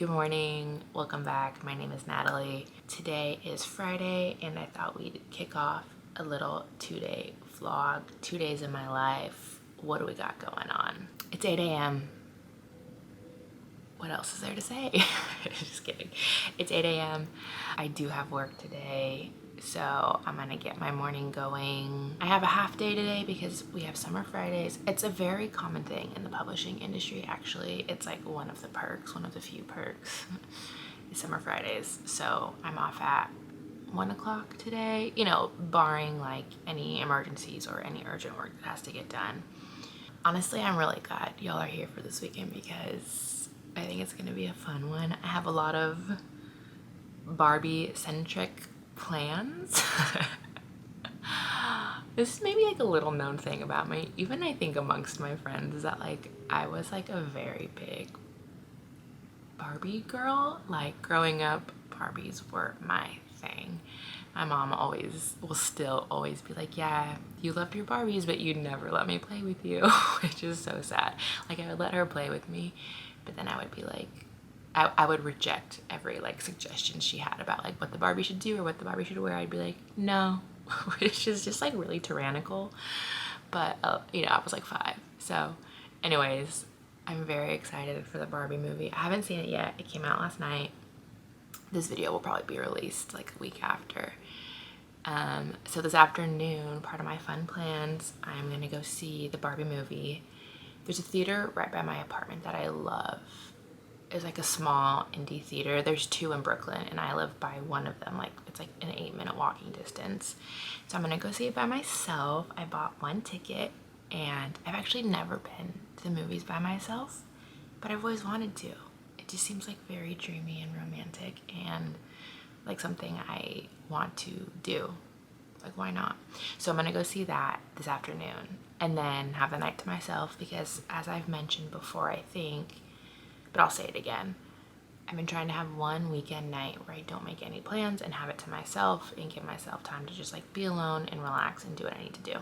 Good morning, welcome back. My name is Natalie. Today is Friday and I thought we'd kick off a little 2-day vlog. 2 days in my life. What do we got going on? It's 8 a.m. What else is there to say? Just kidding. It's 8 a.m. I do have work today, so I'm gonna get my morning going. I have a half day today because we have summer Fridays. It's a very common thing in the publishing industry, actually. It's like one of the perks, one of the few perks is summer Fridays. So I'm off at 1 o'clock today, you know, barring like any emergencies or any urgent work that has to get done. Honestly, I'm really glad y'all are here for this weekend because I think it's gonna be a fun one. I have a lot of Barbie-centric plans. This is maybe like a little known thing about me, even I think amongst my friends, is that like I was like a very big Barbie girl. Like growing up, Barbies were my thing. My mom will still always be like, yeah, you loved your Barbies, but you'd never let me play with you, which is so sad. Like I would let her play with me, but then I would be like, I would reject every like suggestion she had about like what the Barbie should do or what the Barbie should wear. I'd be like, no, which is just like really tyrannical. But you know, I was like 5. So anyways, I'm very excited for the Barbie movie. I haven't seen it yet. It came out last night. This video will probably be released like a week after. So this afternoon, part of my fun plans, I'm gonna go see the Barbie movie. There's a theater right by my apartment that I love. It's like a small indie theater. There's 2 in Brooklyn and I live by one of them. Like it's like an 8-minute walking distance. So I'm gonna go see it by myself. I bought 1 ticket and I've actually never been to the movies by myself, but I've always wanted to. It just seems like very dreamy and romantic and like something I want to do. Like why not? So I'm gonna go see that this afternoon and then have the night to myself because, as I've mentioned before, I think, but I'll say it again, I've been trying to have one weekend night where I don't make any plans and have it to myself and give myself time to just like be alone and relax and do what I need to do.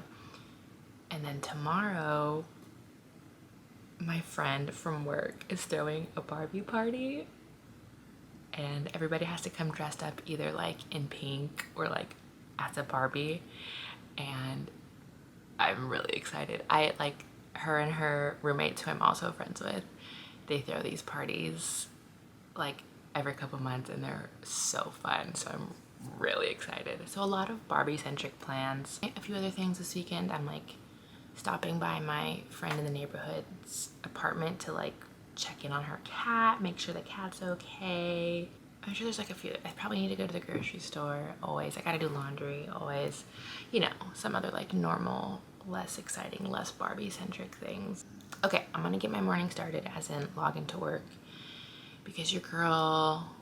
And then tomorrow, my friend from work is throwing a Barbie party and everybody has to come dressed up either like in pink or like as a Barbie, and I'm really excited. I like her and her roommates, who I'm also friends with, they throw these parties like every couple months and they're so fun, so I'm really excited. So a lot of Barbie-centric plans. A few other things this weekend. I'm like stopping by my friend in the neighborhood's apartment to like check in on her cat, make sure the cat's okay. I'm sure there's like a few. I probably need to go to the grocery store always. I gotta do laundry always. You know, some other like normal, less exciting, less Barbie-centric things. Okay, I'm gonna get my morning started, as in log into work, because your girl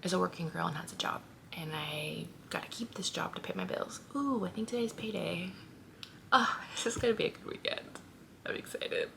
is a working girl and has a job. And I gotta keep this job to pay my bills. Ooh, I think today's payday. Oh, this is gonna be a good weekend. I'm excited.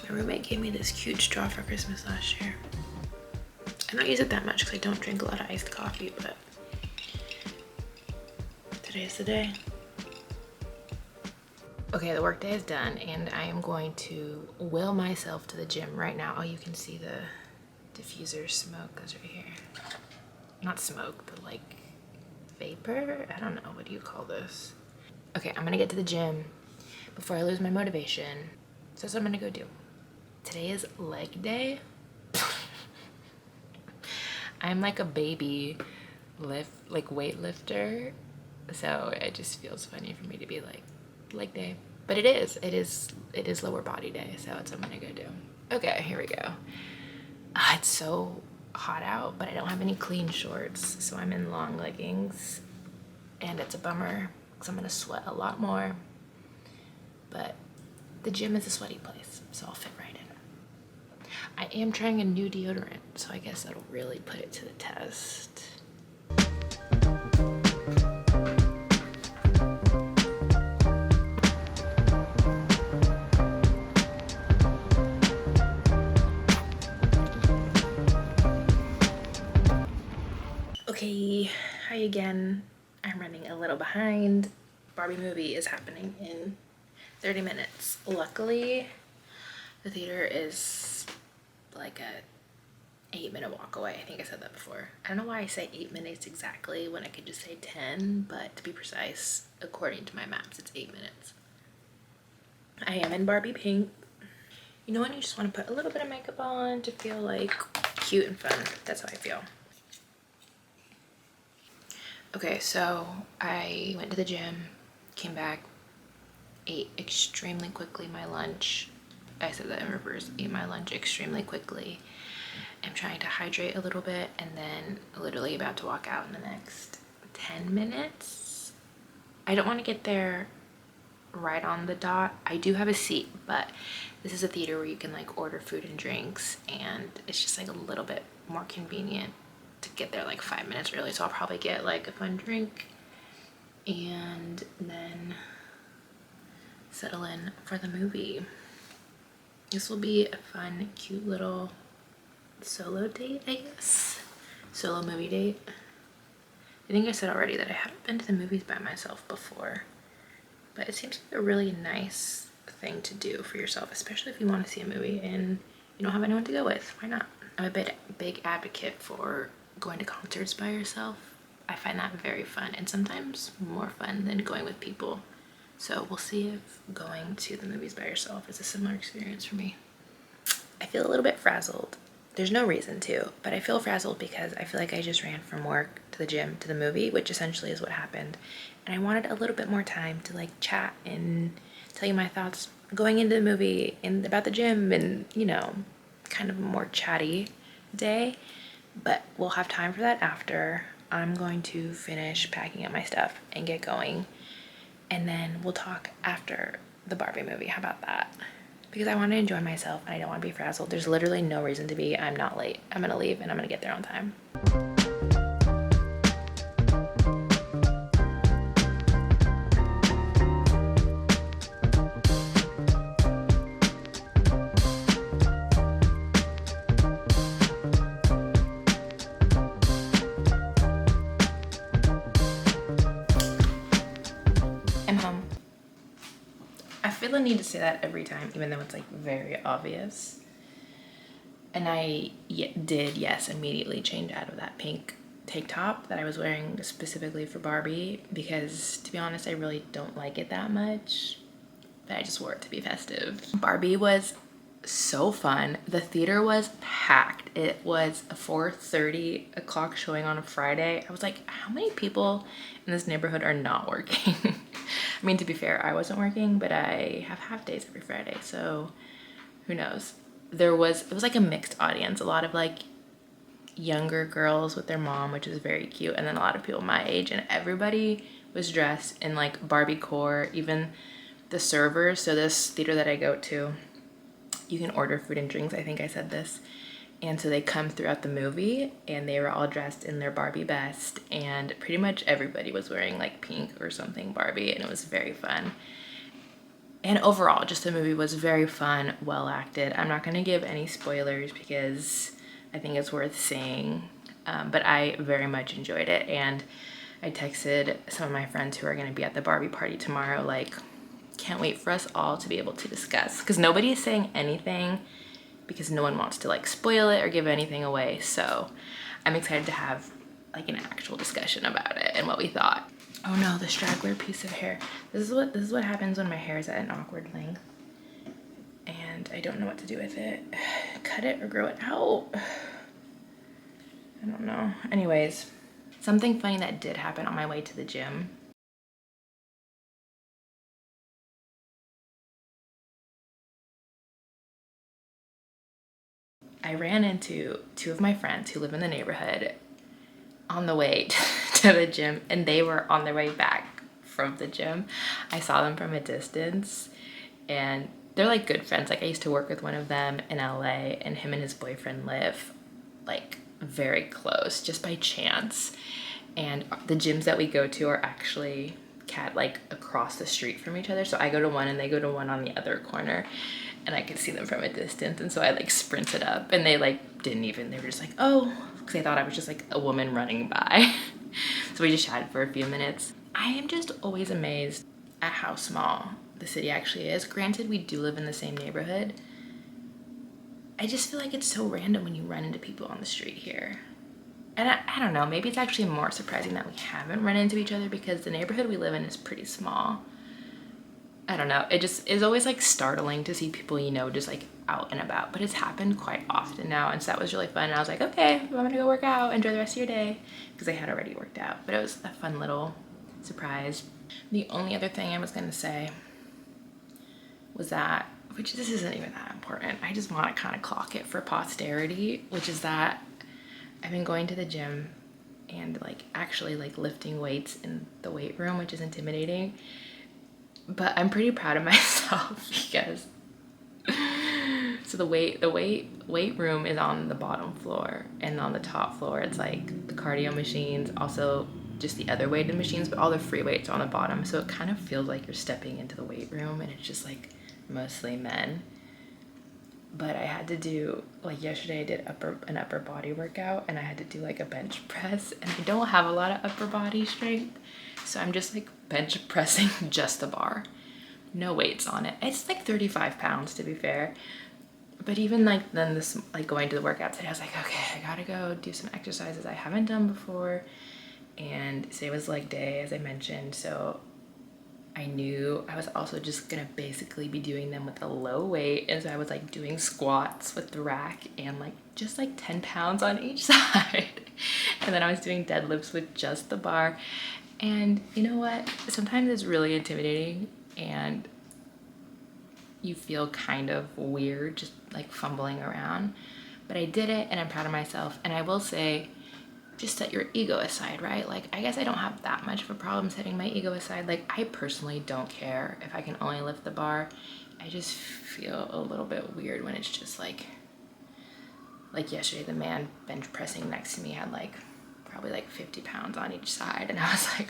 My roommate gave me this cute straw for Christmas last year. I don't use it that much because I don't drink a lot of iced coffee, but today's the day. Okay, the work day is done and I am going to will myself to the gym right now. Oh, you can see the diffuser smoke goes right here. Not smoke, but like vapor? I don't know, what do you call this? Okay, I'm gonna get to the gym before I lose my motivation. So that's what I'm gonna go do. Today is leg day. I'm like a baby weightlifter, so it just feels funny for me to be like leg day. But it is lower body day, so it's what I'm gonna go do. Okay, here we go. It's so hot out, but I don't have any clean shorts, so I'm in long leggings, and it's a bummer because I'm gonna sweat a lot more, but the gym is a sweaty place, so I'll fit right in. I am trying a new deodorant, so I guess that'll really put it to the test. Okay, hi again. I'm running a little behind. Barbie movie is happening in 30 minutes. Luckily, the theater is like a 8-minute walk away. I think I said that before. I don't know why I say 8 minutes exactly when I could just say 10, but to be precise, according to my maps, it's 8 minutes. I am in Barbie pink. You know when you just want to put a little bit of makeup on to feel like cute and fun? That's how I feel. Okay, so I went to the gym, came back, ate extremely quickly my lunch. I said that in reverse, ate my lunch extremely quickly. I'm trying to hydrate a little bit and then literally about to walk out in the next 10 minutes. I don't want to get there right on the dot. I do have a seat, but this is a theater where you can like order food and drinks, and it's just like a little bit more convenient to get there like 5 minutes early. So I'll probably get like a fun drink and then settle in for the movie. This will be a fun, cute little solo date, I guess. Solo movie date. I think I said already that I haven't been to the movies by myself before, but it seems like a really nice thing to do for yourself, especially if you want to see a movie and you don't have anyone to go with. Why not? I'm a big advocate for going to concerts by yourself. I find that very fun, and sometimes more fun than going with people. So we'll see if going to the movies by yourself is a similar experience for me. I feel a little bit frazzled. There's no reason to, but I feel frazzled because I feel like I just ran from work to the gym to the movie, which essentially is what happened. And I wanted a little bit more time to like chat and tell you my thoughts going into the movie and about the gym and, you know, kind of a more chatty day. But we'll have time for that after. I'm going to finish packing up my stuff and get going. And then we'll talk after the Barbie movie. How about that? Because I want to enjoy myself and I don't want to be frazzled. There's literally no reason to be. I'm not late. I'm gonna leave and I'm gonna get there on time. I'm home. I feel the need to say that every time, even though it's like very obvious. And I did, yes, immediately change out of that pink tank top that I was wearing specifically for Barbie, because to be honest, I really don't like it that much, but I just wore it to be festive. Barbie was so fun. The theater was packed. It was a 4:30 o'clock showing on a Friday. I was like, how many people in this neighborhood are not working? I mean, to be fair, I wasn't working, but I have half days every Friday, so who knows? It was like a mixed audience, a lot of like younger girls with their mom, which is very cute, and then a lot of people my age, and everybody was dressed in like Barbie core, even the servers. So this theater that I go to, you can order food and drinks, I think I said this, and so they come throughout the movie and they were all dressed in their Barbie best, and pretty much everybody was wearing like pink or something Barbie, and it was very fun. And overall, just the movie was very fun, well acted. I'm not gonna give any spoilers because I think it's worth seeing, but I very much enjoyed it. And I texted some of my friends who are gonna be at the Barbie party tomorrow, like, can't wait for us all to be able to discuss, because nobody is saying anything because no one wants to like spoil it or give anything away. So I'm excited to have like an actual discussion about it and what we thought. Oh no, the straggler piece of hair. This is what happens when my hair is at an awkward length and I don't know what to do with it. Cut it or grow it out? I don't know. Anyways, something funny that did happen on my way to the gym. I ran into two of my friends who live in the neighborhood on the way to the gym, and they were on their way back from the gym. I saw them from a distance, and they're like good friends. Like I used to work with one of them in LA, and him and his boyfriend live like very close just by chance. And the gyms that we go to are actually like across the street from each other. So I go to one and they go to one on the other corner, and I could see them from a distance. And so I like sprinted up, and they like didn't even, they were just like, oh, because they thought I was just like a woman running by. So we just chatted for a few minutes. I am just always amazed at how small the city actually is. Granted, we do live in the same neighborhood. I just feel like it's so random when you run into people on the street here. And I don't know, maybe it's actually more surprising that we haven't run into each other because the neighborhood we live in is pretty small. I don't know, it just is always like startling to see people, you know, just like out and about, but it's happened quite often now. And so that was really fun. And I was like, okay, I'm gonna go work out, enjoy the rest of your day, because I had already worked out, but it was a fun little surprise. The only other thing I was gonna say was that, which this isn't even that important, I just want to kind of clock it for posterity, which is that I've been going to the gym and like actually like lifting weights in the weight room, which is intimidating, but I'm pretty proud of myself because so the weight room is on the bottom floor, and on the top floor it's like the cardio machines, also just the other weighted machines, but all the free weights are on the bottom. So it kind of feels like you're stepping into the weight room, and it's just like mostly men. But I had to do, like yesterday I did an upper body workout, and I had to do like a bench press, and I don't have a lot of upper body strength, so I'm just like bench pressing just the bar, no weights on it. It's like 35 pounds to be fair. But even like then this, like going to the workout today, I was like, okay, I gotta go do some exercises I haven't done before. And today was leg day, as I mentioned, so I knew I was also just gonna basically be doing them with a low weight. And so I was like doing squats with the rack and like just like 10 pounds on each side. And then I was doing deadlifts with just the bar. And you know what? Sometimes it's really intimidating and you feel kind of weird just like fumbling around. But I did it, and I'm proud of myself. And I will say, just set your ego aside, right? Like, I guess I don't have that much of a problem setting my ego aside. Like, I personally don't care if I can only lift the bar. I just feel a little bit weird when it's just like yesterday, the man bench pressing next to me had like probably like 50 pounds on each side. And I was like,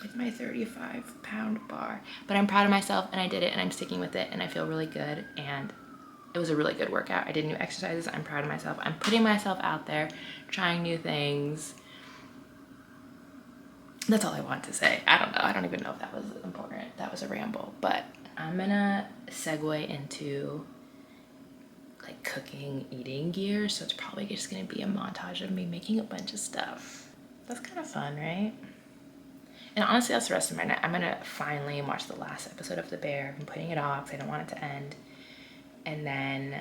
with my 35-pound bar. But I'm proud of myself, and I did it, and I'm sticking with it, and I feel really good. And it was a really good workout. I did new exercises. I'm proud of myself. I'm putting myself out there, trying new things. That's all I want to say. I don't know. I don't even know if that was important. That was a ramble. But I'm gonna segue into like cooking, eating gear. So it's probably just gonna be a montage of me making a bunch of stuff. That's kind of fun, right? And honestly, that's the rest of my night. I'm gonna finally watch the last episode of The Bear. I've been putting it off because I don't want it to end. And then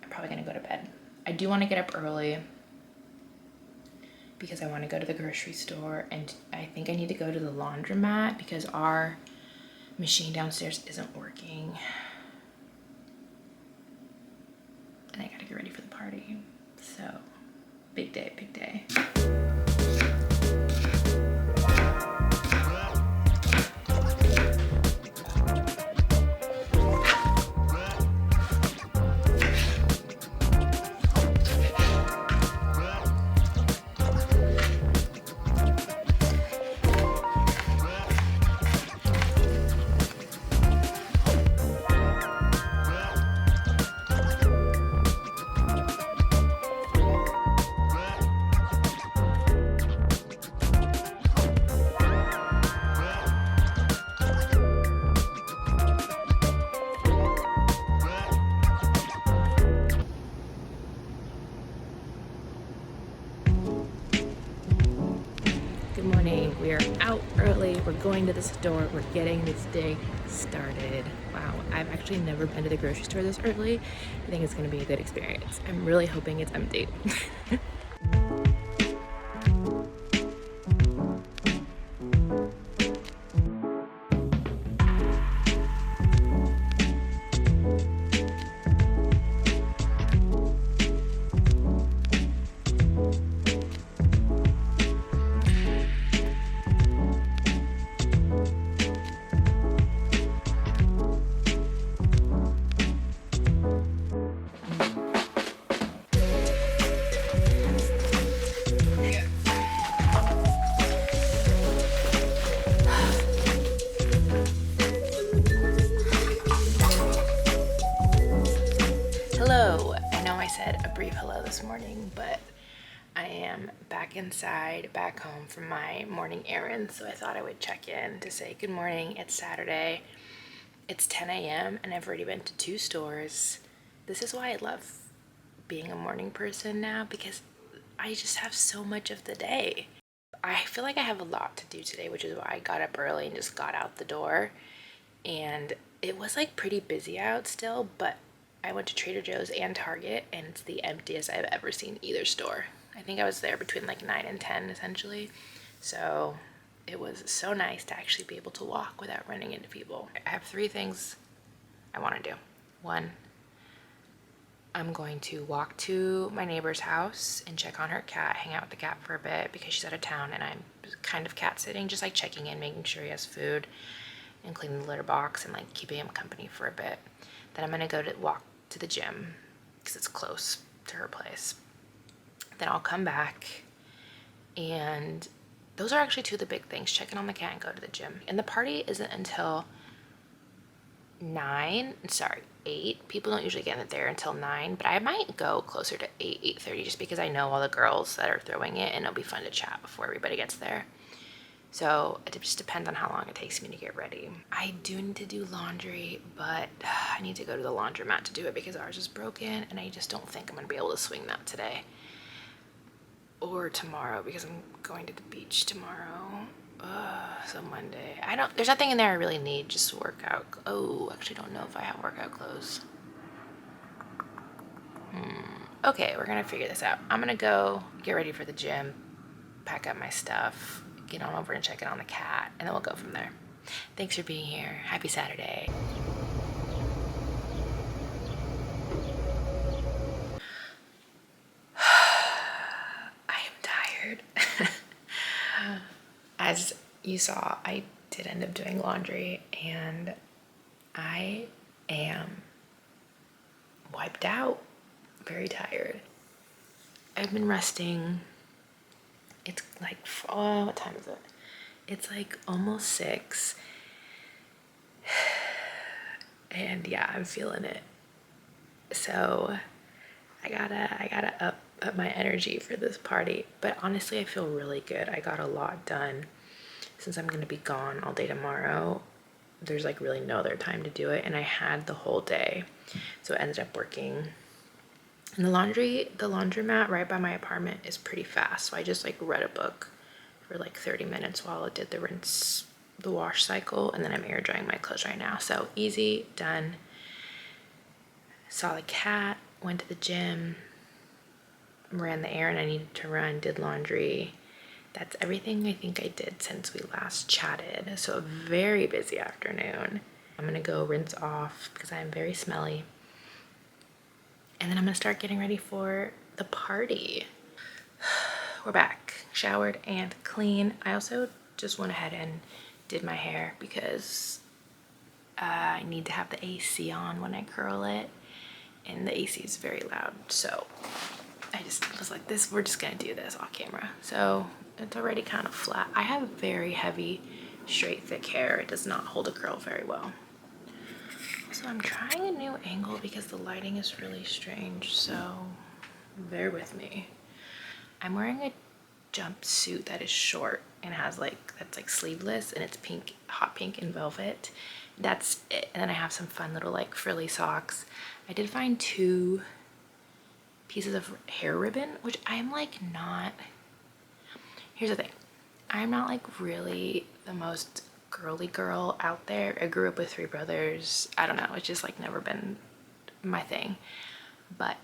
I'm probably gonna go to bed. I do want to get up early because I want to go to the grocery store, and I think I need to go to the laundromat because our machine downstairs isn't working. And I gotta get ready for the party. So, big day, big day. We are out early, we're going to the store, we're getting this day started. Wow, I've actually never been to the grocery store this early. I think it's gonna be a good experience. I'm really hoping it's empty. Hello. I know I said a brief hello this morning, but I am back inside, back home from my morning errands, so I thought I would check in to say good morning. It's Saturday. It's 10 a.m. and I've already been to 2 stores. This is why I love being a morning person now, because I just have so much of the day. I feel like I have a lot to do today, which is why I got up early and just got out the door. And it was like pretty busy out still, but I went to Trader Joe's and Target, and it's the emptiest I've ever seen either store. I think I was there between like 9 and 10 essentially. So it was so nice to actually be able to walk without running into people. I have 3 things I want to do. 1, I'm going to walk to my neighbor's house and check on her cat, hang out with the cat for a bit because she's out of town, and I'm kind of cat sitting, just like checking in, making sure he has food and cleaning the litter box and like keeping him company for a bit. Then I'm gonna go to walk to the gym because it's close to her place. Then I'll come back, and those are actually 2 of the big things: checking on the cat and go to the gym. And the party isn't until 8. People don't usually get there until 9, but I might go closer to 8:30 just because I know all the girls that are throwing it, and it'll be fun to chat before everybody gets there. So it just depends on how long it takes me to get ready. I do need to do laundry, but I need to go to the laundromat to do it because ours is broken, and I just don't think I'm gonna be able to swing that today or tomorrow because I'm going to the beach tomorrow. So Monday. There's nothing in there I really need, just workout. Oh, actually don't know if I have workout clothes. Okay, we're gonna figure this out. I'm gonna go get ready for the gym, pack up my stuff, get on over and check in on the cat, and then we'll go from there. Thanks for being here. Happy Saturday. I am tired. As you saw, I did end up doing laundry, and I am wiped out, very tired. I've been resting. It's like, what time is it? It's like almost 6. And yeah, I'm feeling it. So I gotta up my energy for this party. But honestly, I feel really good. I got a lot done. Since I'm gonna be gone all day tomorrow, there's like really no other time to do it, and I had the whole day, so it ended up working. And the laundromat right by my apartment is pretty fast, so I just like read a book for like 30 minutes while it did the wash cycle, and then I'm air drying my clothes right now. So easy, done. Saw the cat, went to the gym, ran the errand I needed to run, did laundry. That's everything I think I did since we last chatted. So a very busy afternoon. I'm gonna go rinse off because I'm very smelly. And then I'm gonna start getting ready for the party. We're back, showered and clean. I also just went ahead and did my hair because I need to have the AC on when I curl it, and the AC is very loud. So I just was like, we're just gonna do this off camera. So it's already kind of flat. I have very heavy, straight, thick hair. It does not hold a curl very well. So I'm trying a new angle because the lighting is really strange, so bear with me. I'm wearing a jumpsuit that is short and that's like sleeveless, and it's pink, hot pink and velvet. That's it. And then I have some fun little like frilly socks. I did find 2 pieces of hair ribbon, which I'm like not, here's the thing, I'm not like really the most girly girl out there. I grew up with 3 brothers. I don't know, it's just like never been my thing, but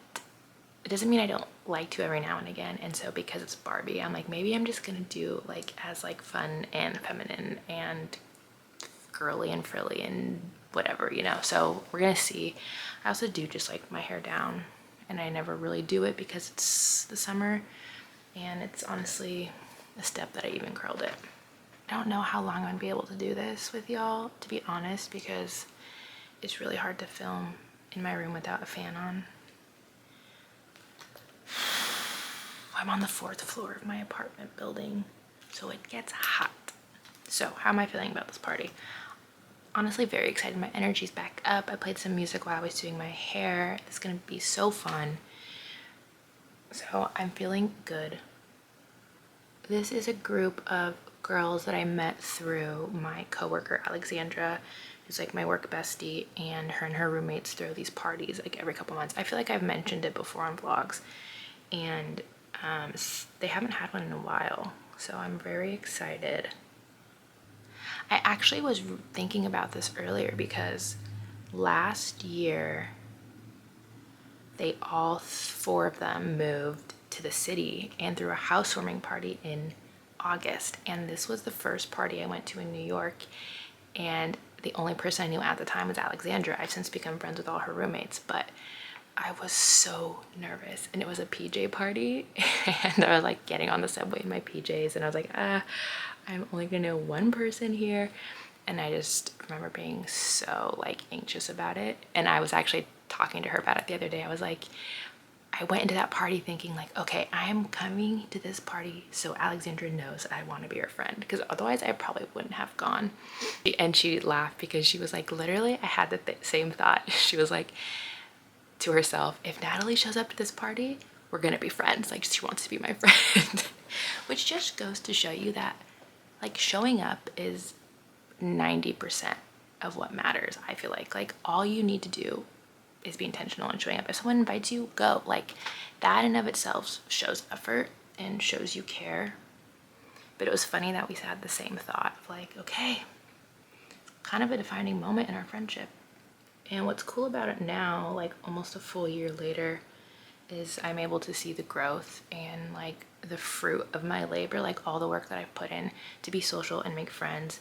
it doesn't mean I don't like to every now and again. And so because it's Barbie, I'm like, maybe I'm just gonna do like as like fun and feminine and girly and frilly and whatever, you know. So we're gonna see. I also do just like my hair down, and I never really do it because it's the summer, and it's honestly a step that I even curled it. I don't know how long I'm gonna be able to do this with y'all, to be honest, because it's really hard to film in my room without a fan on. I'm on the 4th floor of my apartment building, so it gets hot. So how am I feeling about this party? honestly very excited. My energy's back up. I played some music while I was doing my hair. It's gonna be so fun. So I'm feeling good. This is a group of girls that I met through my coworker Alexandra, who's like my work bestie, and her roommates throw these parties like every couple months. I feel like I've mentioned it before on vlogs, and they haven't had one in a while, so I'm very excited. I actually was thinking about this earlier because last year they all four of them moved to the city and threw a housewarming party in August, and this was the first party I went to in New York, and the only person I knew at the time was Alexandra. I've since become friends with all her roommates, but I was so nervous, and it was a PJ party and I was like getting on the subway in my PJs, and I was like, I'm only gonna know one person here. And I just remember being so like anxious about it. And I was actually talking to her about it the other day. I was like, I went into that party thinking like, okay, I am coming to this party so Alexandra knows I want to be her friend, because otherwise I probably wouldn't have gone. And she laughed because she was like, literally, I had the same thought. She was like to herself, if Natalie shows up to this party, we're gonna be friends. Like, she wants to be my friend. Which just goes to show you that like showing up is 90% of what matters. I feel like all you need to do is be intentional in showing up. If someone invites you, go. Like, that in of itself shows effort and shows you care. But it was funny that we had the same thought of like, okay, kind of a defining moment in our friendship. And what's cool about it now, like almost a full year later, is I'm able to see the growth and like the fruit of my labor, like all the work that I've put in to be social and make friends.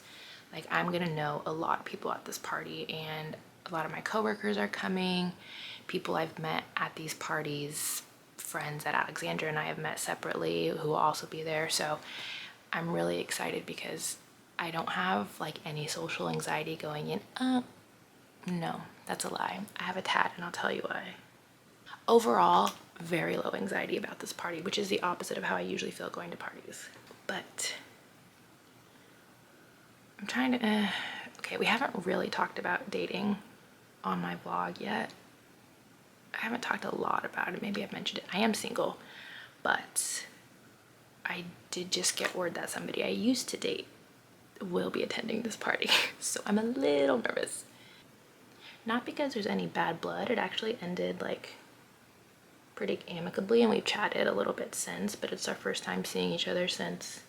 Like, I'm gonna know a lot of people at this party, and a lot of my coworkers are coming, people I've met at these parties, friends that Alexandra and I have met separately who will also be there. So I'm really excited because I don't have like any social anxiety going in. No, that's a lie. I have a tat, and I'll tell you why. Overall, very low anxiety about this party, which is the opposite of how I usually feel going to parties. But I'm trying to, okay, we haven't really talked about dating on my vlog yet. I haven't talked a lot about it. Maybe I've mentioned it. I am single, but I did just get word that somebody I used to date will be attending this party. So I'm a little nervous. Not because there's any bad blood. It actually ended like pretty amicably, and we've chatted a little bit since, but it's our first time seeing each other since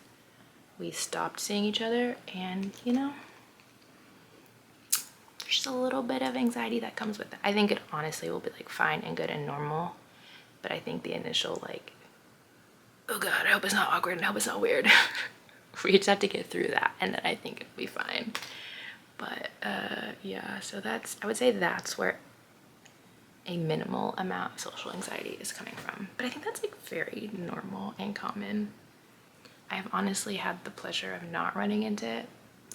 we stopped seeing each other. And you know, there's just a little bit of anxiety that comes with it. I think it honestly will be like fine and good and normal, but I think the initial like, oh god, I hope it's not awkward and I hope it's not weird, we just have to get through that, and then I think it'll be fine. But yeah, so that's, I would say that's where a minimal amount of social anxiety is coming from. But I think that's like very normal and common. I have honestly had the pleasure of not running into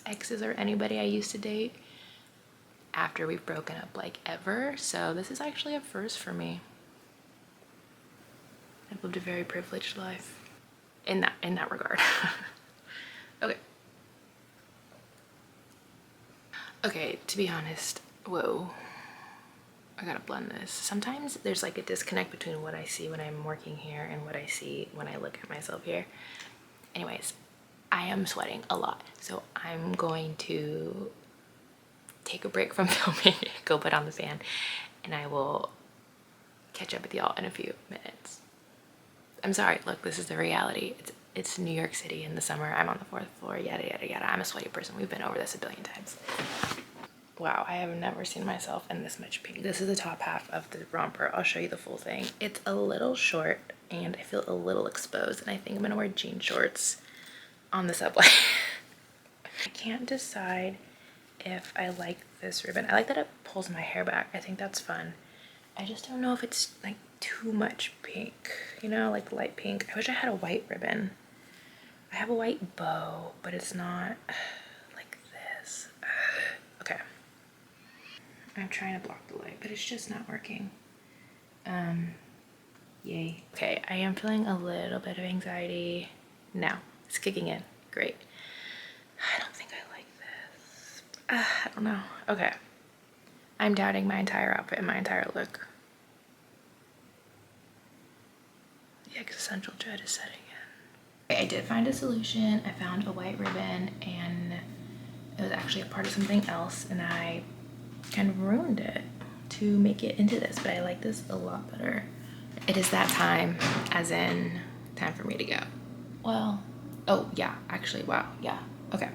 exes or anybody I used to date after we've broken up like ever. So this is actually a first for me. I've lived a very privileged life in that regard. Okay. Okay, to be honest, whoa, I gotta blend this. Sometimes there's like a disconnect between what I see when I'm working here and what I see when I look at myself here. Anyways, I am sweating a lot, so I'm going to take a break from filming, go put on the fan, and I will catch up with y'all in a few minutes. I'm sorry, look, this is the reality. It's New York City in the summer. I'm on the 4th floor, yada, yada, yada. I'm a sweaty person. We've been over this a billion times. Wow, I have never seen myself in this much pink. This is the top half of the romper. I'll show you the full thing. It's a little short, and I feel a little exposed, and I think I'm gonna wear jean shorts on the subway. I can't decide if I like this ribbon. I like that it pulls my hair back. I think that's fun. I just don't know if it's like too much pink, you know, like light pink. I wish I had a white ribbon. I have a white bow, but it's not like this. Okay. I'm trying to block the light, but it's just not working. Yay. Okay, I am feeling a little bit of anxiety now. It's kicking in. Great. I don't think I like this. I don't know. Okay. I'm doubting my entire outfit and my entire look. The existential dread is setting in. I did find a solution. I found a white ribbon and it was actually a part of something else and I kind of ruined it to make it into this, but I like this a lot better. It is that time, as in time for me to go. Well, oh yeah, actually, wow, yeah, okay.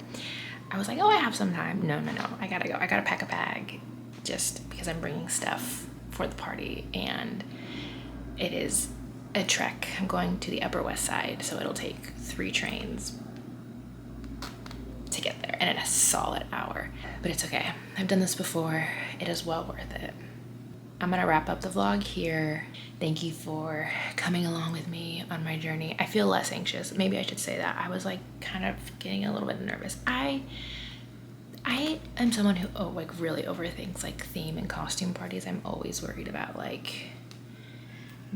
I was like, oh, I have some time. No, I gotta go. I gotta pack a bag just because I'm bringing stuff for the party and it is a trek. I'm going to the Upper West Side, so it'll take 3 trains to get there and in a solid hour, but it's okay. I've done this before. It is well worth it. I'm gonna wrap up the vlog here. Thank you for coming along with me on my journey. I feel less anxious. Maybe I should say that. I was like kind of getting a little bit nervous. I am someone who like really overthinks like theme and costume parties. I'm always worried about like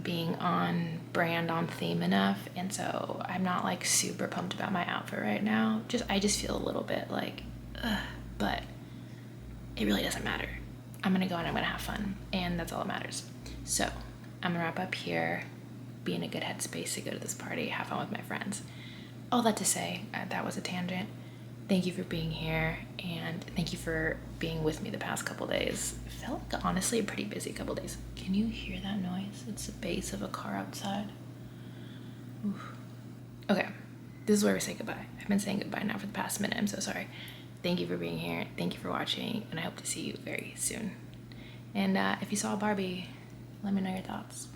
being on brand, on theme enough, and so I'm not like super pumped about my outfit right now. I just feel a little bit like but it really doesn't matter. I'm gonna go and I'm gonna have fun, and that's all that matters. So I'm gonna wrap up here, be in a good headspace to go to this party, have fun with my friends. All that to say, that was a tangent. Thank you for being here, and thank you for being with me the past couple days. It felt like honestly a pretty busy couple days. Can you hear that noise? It's the bass of a car outside. Oof. Okay, this is where we say goodbye. I've been saying goodbye now for the past minute. I'm so sorry. Thank you for being here. Thank you for watching, and I hope to see you very soon. And if you saw Barbie, let me know your thoughts.